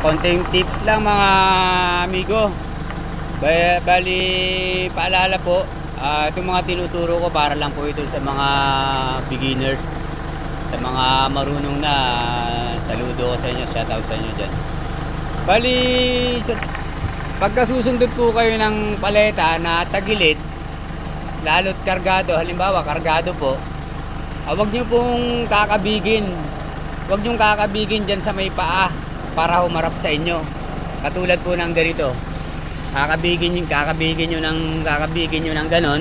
Konting tips lang mga amigo. Bali, paalala po, itong mga tinuturo ko para lang po ito sa mga beginners. Sa mga marunong na, saludo ko sa inyo, shoutout sa inyo dyan. Bali, pagka susundot po kayo ng paleta na tagilid, lalo't kargado, halimbawa kargado po, huwag nyo pong kakabigin. Huwag nyo kakabigin dyan sa may paa para humarap sa inyo. Katulad po ng ganito. Kakabigin nyo ng ganon.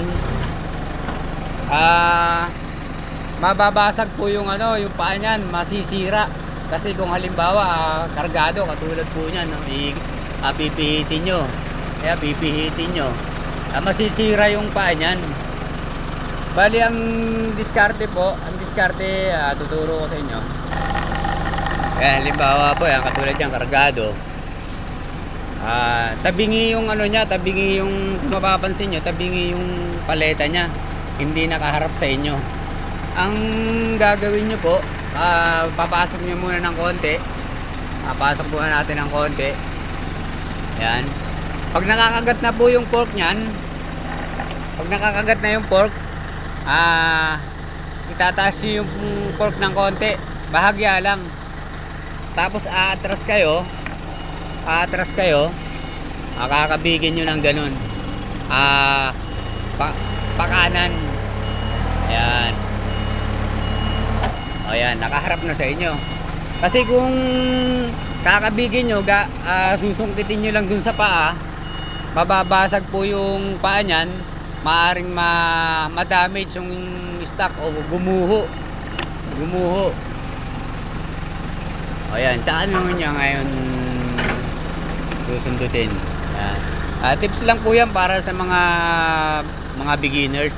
Mababasag po yung yung paa niyan, masisira. Kasi kung halimbawa kargado katulad po niyan, no, pipihitin nyo. Kaya pipihitin nyo. Masisira yung paa niyan. Bali ang diskarte po, tuturo ko sa inyo. Kaya halimbawa po, yan katulad yan kargado. Tabingi yung tabingi yung, kung mapapansin nyo, tabingi yung paleta nya, hindi nakaharap sa inyo. Ang gagawin nyo po, papasok nyo muna ng konti. Papasok muna natin ng konti. Yan. Pag nakakagat na po yung fork nyan, itataas nyo yung fork ng konti, bahagya lang. Tapos aatras kayo, kakabigin nyo ng ganun, pakanan. Ayan. Ayan, nakaharap na sa inyo. Kasi kung kakabigin nyo, susungkitin nyo lang dun sa paa, mababasag po yung paa nyan, maaring ma-damage yung stock o gumuho. Ayan, tsaka naman niya ngayon susundutin. Ayan. Tips lang po yan para sa mga beginners.